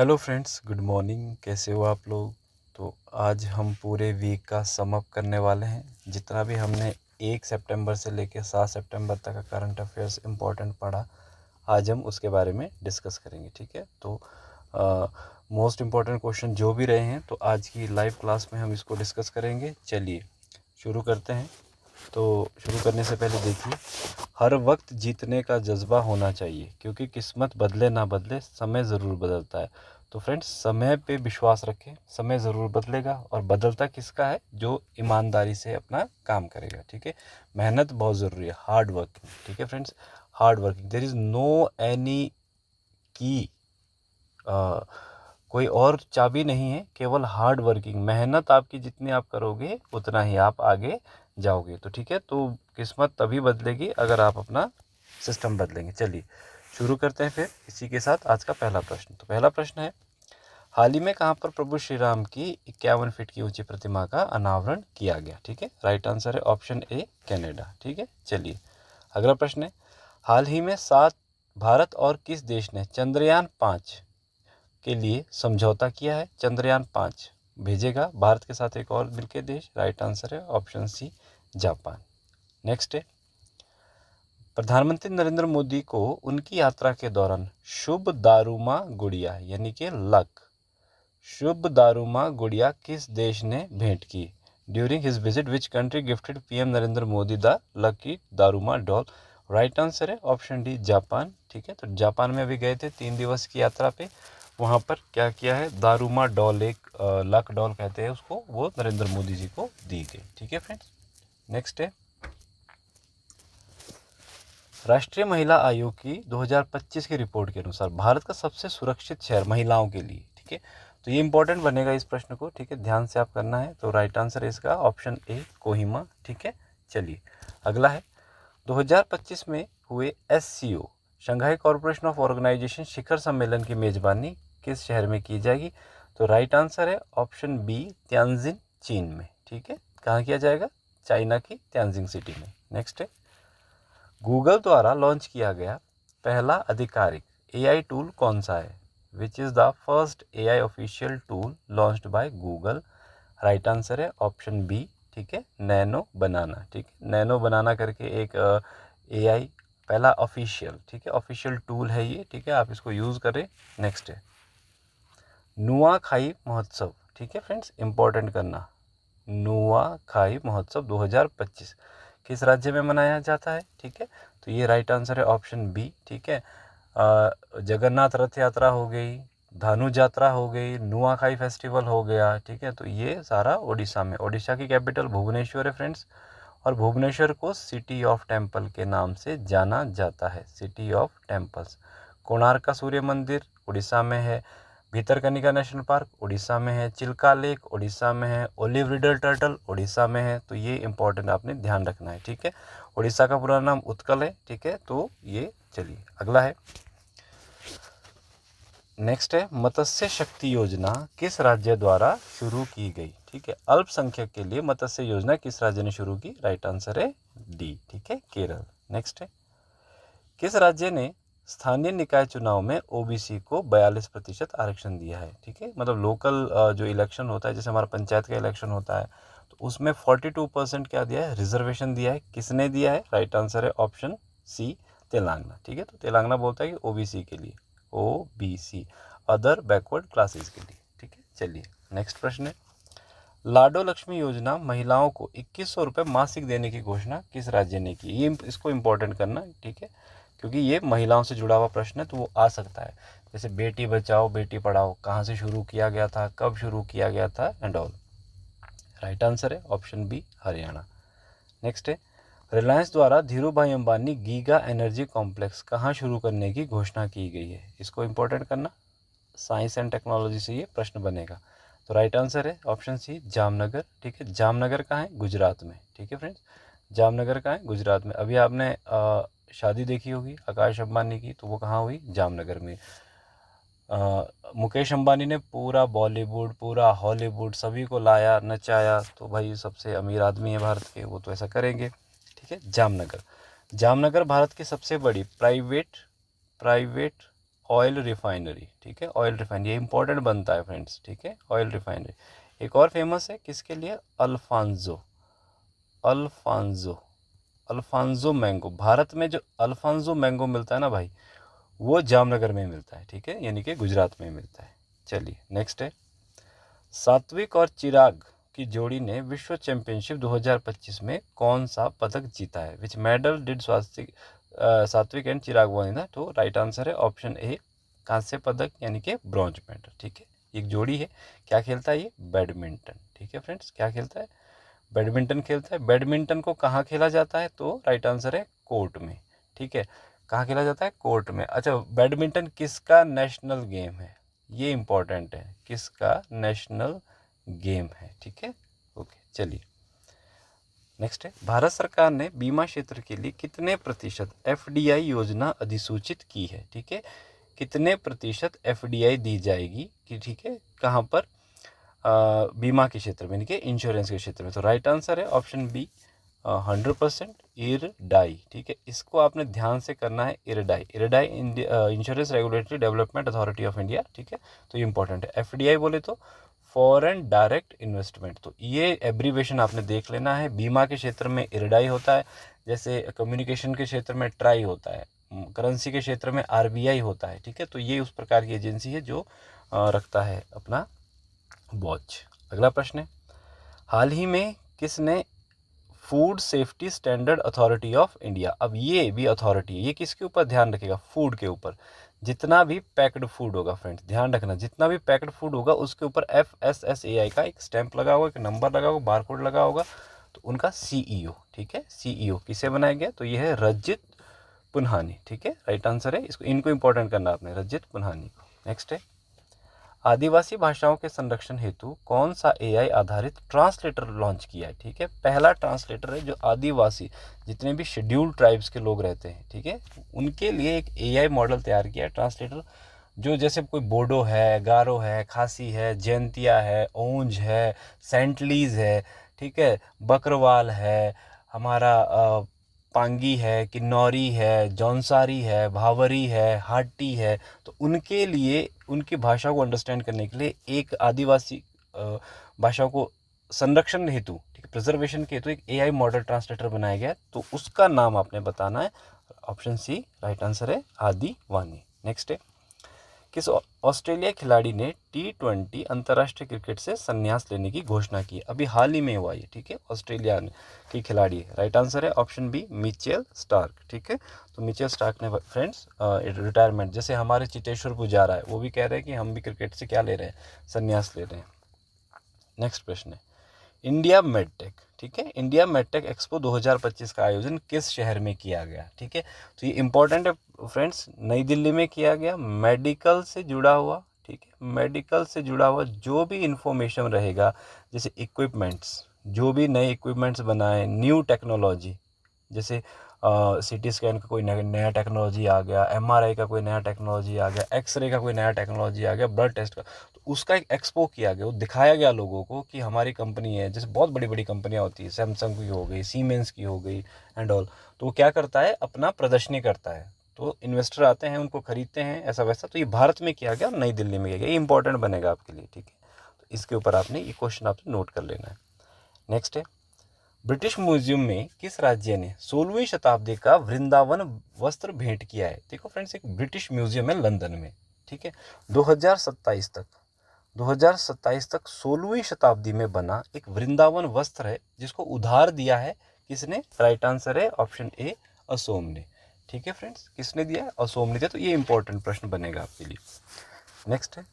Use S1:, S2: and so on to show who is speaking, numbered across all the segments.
S1: Hello friends, good morning. कैसे हो आप लोग? तो आज हम पूरे वीक का सम अप करने वाले हैं। जितना भी हमने 1 सितंबर से लेकर 7 सितंबर तक का करंट अफेयर्स इम्पोर्टेंट पढ़ा, आज हम उसके बारे में डिस्कस करेंगे। ठीक है, तो मोस्ट इम्पॉर्टेंट क्वेश्चन जो भी रहे हैं तो आज की लाइव क्लास में हम इसको डिस्कस करेंगे। चलिए शुरू करते हैं। तो शुरू करने से पहले देखिए, हर वक्त जीतने का जज्बा होना चाहिए, क्योंकि किस्मत बदले ना बदले समय ज़रूर बदलता है। तो फ्रेंड्स, समय पे विश्वास रखें, समय ज़रूर बदलेगा। और बदलता किसका है? जो ईमानदारी से अपना काम करेगा। ठीक है, मेहनत बहुत ज़रूरी है, हार्ड वर्किंग। ठीक है friends, hard working, there is no any key, कोई और चाबी नहीं है, केवल हार्ड वर्किंग। मेहनत आपकी जितनी आप करोगे उतना ही आप आगे जाओगे। तो ठीक है, तो किस्मत तभी बदलेगी अगर आप अपना सिस्टम बदलेंगे। चलिए शुरू करते हैं फिर इसी के साथ आज का पहला प्रश्न। तो पहला प्रश्न है, हाल ही में कहाँ पर प्रभु श्री राम की 51 फीट की ऊंची प्रतिमा का अनावरण किया गया? ठीक है, राइट आंसर है ऑप्शन ए, कनाडा। ठीक है, चलिए अगला प्रश्न है, हाल ही में भारत और किस देश ने चंद्रयान-5 के लिए समझौता किया है? चंद्रयान-5 भेजेगा भारत के साथ एक और मिलकर देश। राइट आंसर है ऑप्शन सी, जापान। नेक्स्ट है, प्रधानमंत्री नरेंद्र मोदी को उनकी यात्रा के दौरान शुभ दारूमा गुड़िया यानी कि शुभ दारूमा गुड़िया किस देश ने भेंट की? During his visit which country gifted PM Narendra Modi the lucky Daruma doll? Right answer है ऑप्शन डी, जापान। ठीक है, तो जापान में अभी गए थे 3 दिवस की यात्रा पे। वहाँ पर क्या किया है, दारूमा डॉल, एक लक डॉल कहते हैं उसको, वो नरेंद्र मोदी जी को दी गई। ठीक है फ्रेंड्स, नेक्स्ट है, राष्ट्रीय महिला आयोग की 2025 की रिपोर्ट के अनुसार भारत का सबसे सुरक्षित शहर महिलाओं के लिए। ठीक है, तो ये इंपॉर्टेंट बनेगा इस प्रश्न को। ठीक है, ध्यान से आप करना है। तो राइट आंसर है इसका ऑप्शन ए, कोहिमा। ठीक है, चलिए अगला है, 2025 में हुए SCO Shanghai corporation of organisation शिखर सम्मेलन की मेजबानी किस शहर में की जाएगी? तो राइट आंसर है ऑप्शन बी, त्यानजिन, चीन में। ठीक है, कहाँ किया जाएगा? चाइना की त्यानजिंग सिटी में। नेक्स्ट है, गूगल द्वारा लॉन्च किया गया पहला आधिकारिक AI टूल कौन सा है? Which is the first AI official tool launched by Google? Right answer है ऑप्शन बी, ठीक है, नैनो बनाना। ठीक है, नैनो बनाना करके एक AI पहला ऑफिशियल, ठीक है, ऑफिशियल टूल है ये। ठीक है, आप इसको यूज़ करें। नेक्स्ट है, नुआखाई महोत्सव। ठीक है फ्रेंड्स, इंपॉर्टेंट करना, नुआखाई महोत्सव 2025 किस राज्य में मनाया जाता है? ठीक है, तो ये राइट आंसर है ऑप्शन बी। ठीक है, जगन्नाथ रथ यात्रा हो गई, धानु यात्रा हो गई, नुआखाई फेस्टिवल हो गया। ठीक है, तो ये सारा उड़ीसा में, उड़ीसा की कैपिटल भुवनेश्वर है फ्रेंड्स। और भुवनेश्वर को सिटी ऑफ टेम्पल के नाम से जाना जाता है, सिटी ऑफ टेम्पल्स। कोणार्क का सूर्य मंदिर उड़ीसा में है, भितरकनिका नेशनल पार्क उड़ीसा में है, चिल्का लेक उड़ीसा में है, ओलिव रिडल टर्टल उड़ीसा में है। तो ये इंपॉर्टेंट आपने ध्यान रखना है। ठीक है, उड़ीसा का पूरा नाम उत्कल है। ठीक है, तो ये, चलिए अगला है, नेक्स्ट है, मत्स्य शक्ति योजना किस राज्य द्वारा शुरू की गई? ठीक है, अल्पसंख्यक के लिए मत्स्य योजना किस राज्य ने शुरू की? राइट आंसर है डी, ठीक है, केरल। नेक्स्ट है, किस राज्य ने स्थानीय निकाय चुनाव में OBC को 42% आरक्षण दिया है? ठीक है, मतलब लोकल जो इलेक्शन होता है, जैसे हमारा पंचायत का इलेक्शन होता है, तो उसमें 42% क्या दिया है? रिजर्वेशन दिया है। किसने दिया है? राइट आंसर है ऑप्शन सी, तेलंगाना। ठीक है, तो तेलंगाना बोलता है कि OBC के लिए, OBC अदर बैकवर्ड क्लासेस के लिए। ठीक है, चलिए नेक्स्ट प्रश्न है, लाडो लक्ष्मी योजना महिलाओं को 2100 रुपये मासिक देने की घोषणा किस राज्य ने की? ये इसको इम्पोर्टेंट करना, ठीक है, क्योंकि ये महिलाओं से जुड़ा हुआ प्रश्न है, तो वो आ सकता है। जैसे बेटी बचाओ बेटी पढ़ाओ कहाँ से शुरू किया गया था, कब शुरू किया गया था, एंड ऑल। राइट आंसर है ऑप्शन बी, हरियाणा। नेक्स्ट है, रिलायंस द्वारा धीरू भाई अंबानी गीगा एनर्जी कॉम्प्लेक्स कहाँ शुरू करने की घोषणा की गई है? इसको इम्पोर्टेंट करना, साइंस एंड टेक्नोलॉजी से ये प्रश्न बनेगा। तो राइट आंसर है ऑप्शन सी, जामनगर। ठीक है, जामनगर कहाँ है? गुजरात में। ठीक है फ्रेंड्स, जामनगर कहाँ है? गुजरात में। अभी आपने शादी देखी होगी आकाश अंबानी की, तो वो कहाँ हुई? जामनगर में। मुकेश अंबानी ने पूरा बॉलीवुड, पूरा हॉलीवुड सभी को लाया, नचाया, तो भाई सबसे अमीर आदमी है भारत के, वो तो ऐसा करेंगे। ठीक है, जामनगर। जामनगर भारत की सबसे बड़ी प्राइवेट ऑयल रिफाइनरी, ठीक है, ऑयल रिफाइनरी, ये इंपॉर्टेंट बनता है फ्रेंड्स, ठीक है, ऑयल रिफाइनरी। एक और फेमस है किसके लिए, Alfonso, Alfonso, Alfonso mango. Bharat में जो अल्फांजो मैंगो मिलता है ना भाई, वो जामनगर में मिलता है, ठीक है, यानी कि गुजरात में मिलता है। चलिए नेक्स्ट है, सात्विक और चिराग की जोड़ी ने विश्व चैंपियनशिप 2025 में कौन सा पदक जीता है, विच मेडल डिड सात्विक एंड चिराग वन इन, तो राइट आंसर है ऑप्शन ए, कांस्य पदक यानी कि ब्रॉन्ज मेडल, ठीक है। एक जोड़ी है, क्या खेलता है ये, बैडमिंटन, ठीक है फ्रेंड्स, क्या खेलता है, बैडमिंटन खेलता है। बैडमिंटन को कहाँ खेला जाता है, तो राइट आंसर है कोर्ट में, ठीक है, कहाँ खेला जाता है, कोर्ट में। अच्छा, बैडमिंटन किसका नेशनल गेम है, ये इंपॉर्टेंट है, किसका नेशनल गेम है, ठीक है, ओके। चलिए नेक्स्ट है, भारत सरकार ने बीमा क्षेत्र के लिए कितने प्रतिशत एफडीआई योजना अधिसूचित की है, ठीक है, कितने प्रतिशत एफडीआई दी जाएगी कि, ठीक है, कहाँ पर, बीमा के क्षेत्र में, यानी कि इंश्योरेंस के क्षेत्र में। तो राइट आंसर है ऑप्शन बी, 100%, इरडाई, ठीक है, इसको आपने ध्यान से करना है, IRDAI, IRDAI insurance regulatory development authority of India, ठीक है, तो ये इंपॉर्टेंट है। एफडीआई बोले तो फॉरेन डायरेक्ट इन्वेस्टमेंट, तो ये एब्रीवेशन आपने देख लेना है। बीमा के क्षेत्र में इरडाई होता है, जैसे कम्युनिकेशन के क्षेत्र में ट्राई होता है, करेंसी के क्षेत्र में आरबीआई होता है, ठीक है, तो ये उस प्रकार की एजेंसी है जो रखता है अपना वॉच। अगला प्रश्न है, हाल ही में किसने food safety standard authority of India, अब ये भी अथॉरिटी है, ये किसके ऊपर ध्यान रखेगा, फूड के ऊपर। जितना भी पैक्ड फूड होगा फ्रेंड्स, ध्यान रखना, जितना भी पैक्ड फूड होगा उसके ऊपर FSSAI का एक स्टैंप लगा होगा, एक नंबर लगा होगा, बारकोड लगा होगा, तो उनका CEO, ठीक है, CEO किसे बनाया गया, तो ये है रजित पुन्हानी, ठीक है, राइट आंसर है, इसको, इनको इंपॉर्टेंट करना आपने, रजित पुन्हानी को। नेक्स्ट है, आदिवासी भाषाओं के संरक्षण हेतु कौन सा AI आधारित ट्रांसलेटर लॉन्च किया है, ठीक है, पहला ट्रांसलेटर है जो आदिवासी जितने भी शेड्यूल्ड ट्राइब्स के लोग रहते हैं, ठीक है, उनके लिए एक AI मॉडल तैयार किया है ट्रांसलेटर, जो जैसे कोई बोडो है, गारो है, खासी है, जैंतिया है, ओंज है, सेंटलीज है, ठीक है, बकरवाल है, हमारा पांगी है, किन्नौरी है, जौनसारी है, भावरी है, हाटी है, तो उनके लिए उनकी भाषा को अंडरस्टैंड करने के लिए एक आदिवासी भाषा को संरक्षण हेतु, ठीक है, प्रिजर्वेशन के हेतु एक AI मॉडल ट्रांसलेटर बनाया गया, तो उसका नाम आपने बताना है, ऑप्शन सी राइट आंसर है, आदिवानी। नेक्स्ट है, किस ऑस्ट्रेलिया खिलाड़ी ने T20 अंतर्राष्ट्रीय क्रिकेट से संन्यास लेने की घोषणा की, अभी हाल ही में हुआ ये, ठीक है, ऑस्ट्रेलिया की खिलाड़ी है, राइट आंसर है ऑप्शन बी, मिचेल स्टार्क, ठीक है, तो मिचेल स्टार्क ने फ्रेंड्स रिटायरमेंट, जैसे हमारे चितेश्वर पुजारा है, वो भी कह रहे हैं कि हम भी क्रिकेट से क्या ले रहे हैं, संन्यास ले रहे हैं। नेक्स्ट प्रश्न है, इंडिया मेडटेक, ठीक है, इंडिया मेडटेक एक्सपो 2025 का आयोजन किस शहर में किया गया, ठीक है, तो ये इंपॉर्टेंट है फ्रेंड्स, नई दिल्ली में किया गया। मेडिकल से जुड़ा हुआ, ठीक है, मेडिकल से जुड़ा हुआ जो भी इंफॉर्मेशन रहेगा, जैसे इक्विपमेंट्स, जो भी नए इक्विपमेंट्स बनाए, न्यू टेक्नोलॉजी, जैसे CT स्कैन का कोई नया टेक्नोलॉजी आ गया, MRI का कोई नया टेक्नोलॉजी आ गया, एक्सरे का कोई नया टेक्नोलॉजी आ गया, ब्लड टेस्ट का, तो उसका एक एक्सपो किया गया, वो दिखाया गया लोगों को कि हमारी कंपनी है, जैसे बहुत बड़ी बड़ी कंपनियां होती है, सैमसंग की हो गई, सीमेंस की हो गई एंड ऑल, तो वो क्या करता है, अपना प्रदर्शनी करता है, तो इन्वेस्टर आते हैं, उनको खरीदते हैं, ऐसा वैसा, तो ये भारत में किया गया, नई दिल्ली में किया गया, ये इंपॉर्टेंट बनेगा आपके लिए, ठीक है, तो इसके ऊपर आपने ये क्वेश्चन आपने नोट कर लेना है। नेक्स्ट है, ब्रिटिश म्यूजियम में किस राज्य ने 16वीं शताब्दी का वृंदावन वस्त्र भेंट किया है, देखो फ्रेंड्स, एक ब्रिटिश म्यूजियम है लंदन में, ठीक है, 2027 तक 16वीं शताब्दी में बना एक वृंदावन वस्त्र है, जिसको उधार दिया है किसने, राइट आंसर है ऑप्शन ए, असोम ने, ठीक है फ्रेंड्स, किसने दिया है, असोम ने दिया, तो ये इंपॉर्टेंट प्रश्न बनेगा आपके लिए। नेक्स्ट है,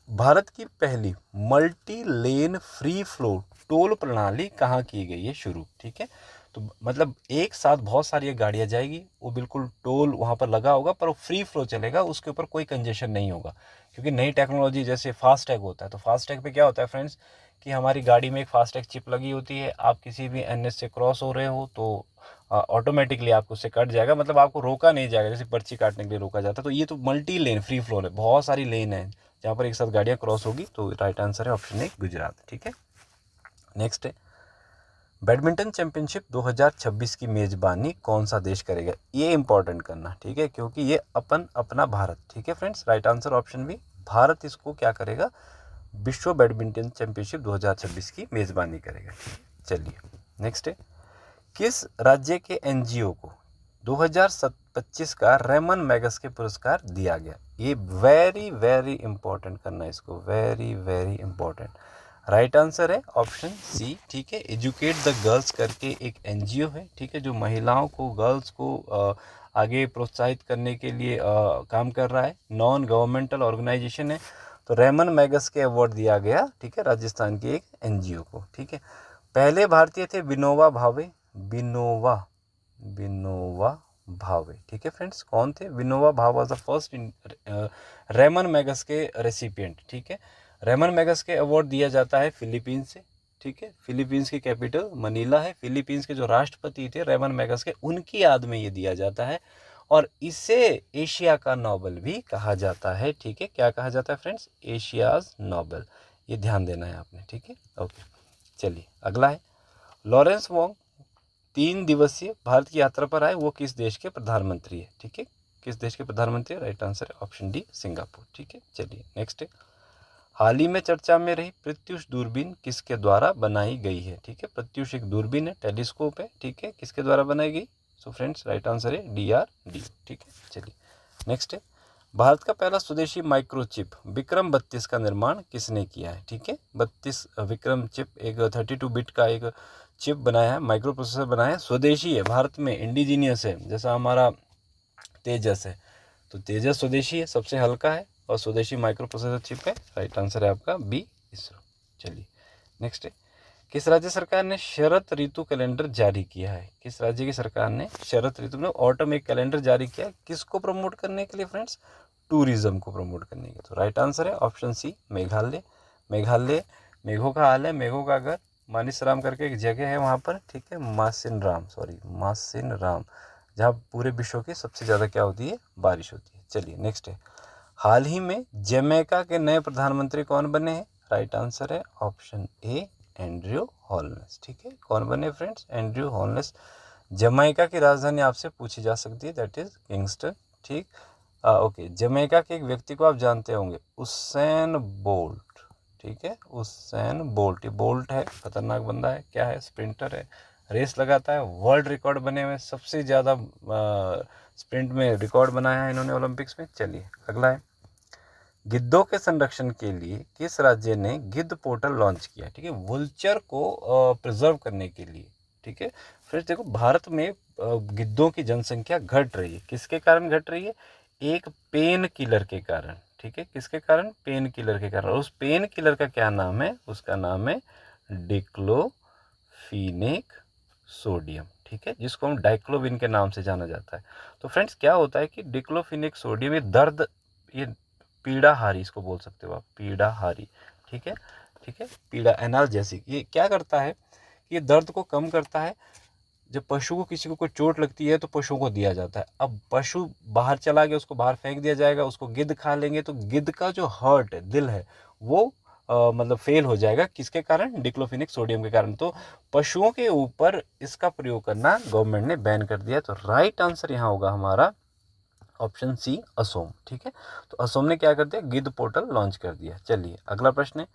S1: भारत की पहली multi lane free flow toll प्रणाली कहाँ की गई है शुरू, ठीक है, तो मतलब एक साथ बहुत सारी गाड़ियाँ जाएगी, वो बिल्कुल टोल वहाँ पर लगा होगा, पर वो फ्री फ्लो चलेगा, उसके ऊपर कोई कंजेशन नहीं होगा, क्योंकि नई टेक्नोलॉजी, जैसे फास्टैग होता है, तो फास्टैग पे क्या होता है फ्रेंड्स, कि हमारी गाड़ी में एक फास्टैग चिप लगी होती है, आप किसी भी NS से क्रॉस हो रहे हो तो ऑटोमेटिकली आपको उससे कट जाएगा, मतलब आपको रोका नहीं जाएगा, जैसे पर्ची काटने के लिए रोका जाता है, तो ये तो मल्टी लेन फ्री फ्लो है, बहुत सारी लेन है जहाँ पर एक साथ गाड़ियाँ क्रॉस होगी, तो राइट आंसर है ऑप्शन ए, गुजरात, ठीक है। नेक्स्ट है, बैडमिंटन चैंपियनशिप 2026 की मेजबानी कौन सा देश करेगा, ये इंपॉर्टेंट करना, ठीक है, क्योंकि ये अपना भारत, ठीक है friends. Right answer option B, Bharat इसको क्या करेगा, विश्व बैडमिंटन चैंपियनशिप 2026 की मेजबानी करेगा। चलिए नेक्स्ट है, किस राज्य के एनजीओ को 2025 का रेमन मैगस के पुरस्कार दिया गया, ये वेरी वेरी इंपॉर्टेंट करना है इसको, very very important. Right answer है ऑप्शन सी, ठीक है, एजुकेट द गर्ल्स करके एक एनजीओ है, ठीक है, जो महिलाओं को, गर्ल्स को आगे प्रोत्साहित करने के लिए काम कर रहा है, नॉन गवर्नमेंटल ऑर्गेनाइजेशन है। तो रेमन मैगस के अवार्ड दिया गया, ठीक है, राजस्थान की एक एनजीओ को, ठीक है। पहले भारतीय थे विनोबा भावे, विनोबा भावे, ठीक है फ्रेंड्स, कौन थे, Vinoba Bhave was the first Ramon Magsaysay के रेसिपिएंट, ठीक है। रेमन मैगस के अवार्ड दिया जाता है फिलीपींस से, ठीक है, फिलीपींस की कैपिटल मनीला है, फिलीपींस के जो राष्ट्रपति थे रेमन मैगस के, उनकी याद में ये दिया जाता है, और इसे एशिया का नोबेल भी कहा जाता है, ठीक है। क्या कहा जाता है फ्रेंड्स, एशियाज नोबेल, ये ध्यान देना है आपने, ठीक है, ओके। चलिए अगला है, लॉरेंस वोंग 3 दिवसीय भारत की यात्रा पर आए, वो किस देश के प्रधानमंत्री है, ठीक है, किस देश के प्रधानमंत्री है, राइट आंसर है ऑप्शन डी, सिंगापुर, ठीक है। चलिए नेक्स्ट है, हाल ही में चर्चा में रही प्रत्यूष दूरबीन किसके द्वारा बनाई गई है, ठीक है, प्रत्यूष एक दूरबीन है, टेलीस्कोप है, ठीक है, किसके द्वारा बनाई गई, सो फ्रेंड्स राइट आंसर है DRDO, ठीक है। चलिए नेक्स्ट है, भारत का पहला स्वदेशी माइक्रोचिप विक्रम 32 का निर्माण किसने किया है, ठीक है, 32 विक्रम चिप, एक 32 बिट का एक चिप बनाया है, माइक्रो प्रोसेसर बनाया है, स्वदेशी है, भारत में इंडिजीनियस है, जैसा हमारा तेजस है, तो तेजस स्वदेशी है, सबसे हल्का है, और स्वदेशी माइक्रो प्रोसेसर चिप है, राइट आंसर है आपका बी, इसरो। चलिए नेक्स्ट है, किस राज्य सरकार ने शरद ऋतु कैलेंडर जारी किया है, किस राज्य की सरकार ने शरद ऋतु में ऑटम एक कैलेंडर जारी किया है, किसको प्रमोट करने के लिए फ्रेंड्स, टूरिज्म को प्रमोट करने के लिए। तो राइट आंसर है ऑप्शन सी, मेघालय। मेघालय मेघों का हाल है, मेघों का घर, मानिसराम करके एक जगह है वहाँ पर, ठीक है, मासिनराम, जहाँ पूरे विश्व की सबसे ज़्यादा क्या होती है, बारिश होती है। चलिए नेक्स्ट है, हाल ही में जमैका के नए प्रधानमंत्री कौन बने हैं, राइट आंसर है ऑप्शन ए, एंड्रयू होलनेस, ठीक है, कौन बने फ्रेंड्स, एंड्रयू होलनेस। जमैका की राजधानी आपसे पूछी जा सकती है, दैट इज किंगस्टन, ठीक। ओके, जमैका के एक व्यक्ति को आप जानते होंगे, उसैन बोल्ट, ठीक है, उसैन बोल्ट, ये बोल्ट है, खतरनाक बंदा है, क्या है, स्प्रिंटर है, रेस लगाता है, वर्ल्ड रिकॉर्ड बने हुए, सबसे ज़्यादा स्प्रिंट में रिकॉर्ड बनाया है इन्होंने ओलंपिक्स में। चलिए अगला है, गिद्धों के संरक्षण के लिए किस राज्य ने गिद्ध पोर्टल लॉन्च किया, ठीक है, वुलचर को प्रिजर्व करने के लिए, ठीक है। फिर देखो भारत में गिद्धों की जनसंख्या घट रही है, किसके कारण घट रही है, एक पेन किलर के कारण, ठीक है, किसके कारण, पेन किलर के कारण, और उस पेन किलर का क्या नाम है, उसका नाम है डिक्लोफिनेक सोडियम, ठीक है, जिसको हम डाइक्लोविन के नाम से जाना जाता है। तो फ्रेंड्स क्या होता है कि डिक्लोफिनेक सोडियम, ये दर्द, ये पीड़ाहारी इसको बोल सकते हो आप, पीड़ाहारी, ठीक है, ठीक है, पीड़ा एनाल्जेसिक, ये क्या करता है, ये दर्द को कम करता है। जब पशु को, किसी को कोई चोट लगती है तो पशुओं को दिया जाता है, अब पशु बाहर चला गया, उसको बाहर फेंक दिया जाएगा, उसको गिद्ध खा लेंगे, तो गिद्ध का जो हार्ट है, दिल है, वो मतलब फेल हो जाएगा, किसके कारण, डिक्लोफिनेक सोडियम के कारण। तो पशुओं के ऊपर इसका प्रयोग करना गवर्नमेंट ने बैन कर दिया। तो राइट आंसर यहाँ होगा हमारा ऑप्शन सी, असोम, ठीक है। तो असोम ने क्या कर दिया, गिद्ध पोर्टल लॉन्च कर दिया। चलिए अगला प्रश्न है,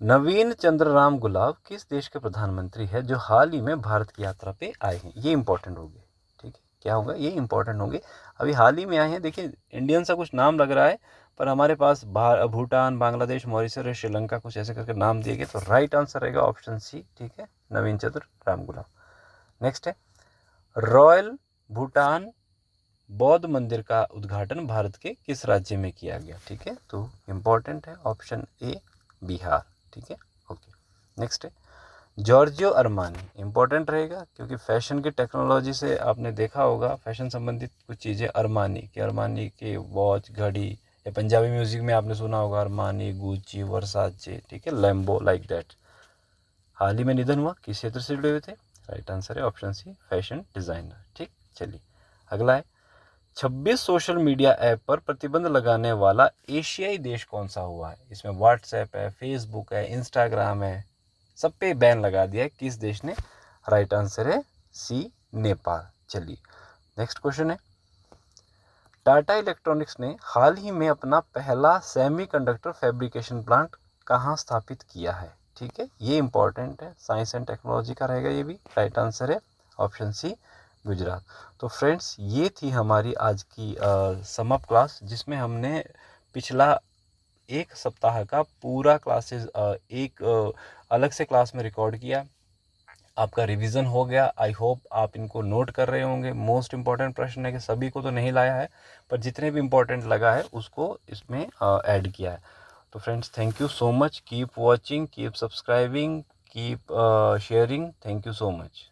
S1: नवीन चंद्रराम गुलाब किस देश के प्रधानमंत्री है जो हाल ही में भारत की यात्रा पे आए हैं, ये इंपॉर्टेंट होंगे, ठीक है, क्या होगा, ये इंपॉर्टेंट होंगे, अभी हाल ही में आए हैं। देखिए इंडियन सा कुछ नाम लग रहा है, पर हमारे पास भूटान, बांग्लादेश, मॉरिशस और श्रीलंका कुछ ऐसे करके नाम दिए गए। तो राइट आंसर रहेगा ऑप्शन सी, ठीक है, नवीन चंद्र राम गुलाब। नेक्स्ट है, रॉयल भूटान बौद्ध मंदिर का उद्घाटन भारत के किस राज्य में किया गया, ठीक है, तो इम्पॉर्टेंट है ऑप्शन ए, बिहार, ठीक है, ओके। नेक्स्ट है, जॉर्जियो अरमानी, इंपॉर्टेंट रहेगा क्योंकि फैशन की टेक्नोलॉजी से आपने देखा होगा, फैशन संबंधित कुछ चीज़ें, अरमानी की वॉच, घड़ी, या पंजाबी म्यूजिक में आपने सुना होगा अरमानी, गुची, वर्साचे, ठीक है, लैम्बो, लाइक दैट। हाल ही में निधन हुआ, किस क्षेत्र से जुड़े हुए थे, राइट आंसर है ऑप्शन सी, फैशन डिज़ाइनर, ठीक। चलिए अगला है, 26 सोशल मीडिया ऐप पर प्रतिबंध लगाने वाला एशियाई देश कौन सा हुआ है, इसमें व्हाट्सएप है, फेसबुक है, इंस्टाग्राम है, सब पे बैन लगा दिया है, किस देश ने? राइट आंसर है सी, नेपाल। चलिए नेक्स्ट क्वेश्चन है, टाटा इलेक्ट्रॉनिक्स ने हाल ही में अपना पहला सेमीकंडक्टर फैब्रिकेशन प्लांट कहाँ स्थापित किया है? ठीक है, ये इंपॉर्टेंट है, साइंस एंड टेक्नोलॉजी का रहेगा ये भी। राइट आंसर है ऑप्शन सी, गुजरात। तो फ्रेंड्स ये थी हमारी आज की सम अप क्लास, जिसमें हमने पिछला एक सप्ताह का पूरा क्लासेस एक अलग से क्लास में रिकॉर्ड किया। आपका रिवीजन हो गया। आई होप आप इनको नोट कर रहे होंगे। मोस्ट इंपॉर्टेंट प्रश्न है कि सभी को तो नहीं लाया है, पर जितने भी इंपॉर्टेंट लगा है उसको इसमें ऐड किया है। तो friends thank you so much, keep watching, keep subscribing, keep sharing. Thank you so much.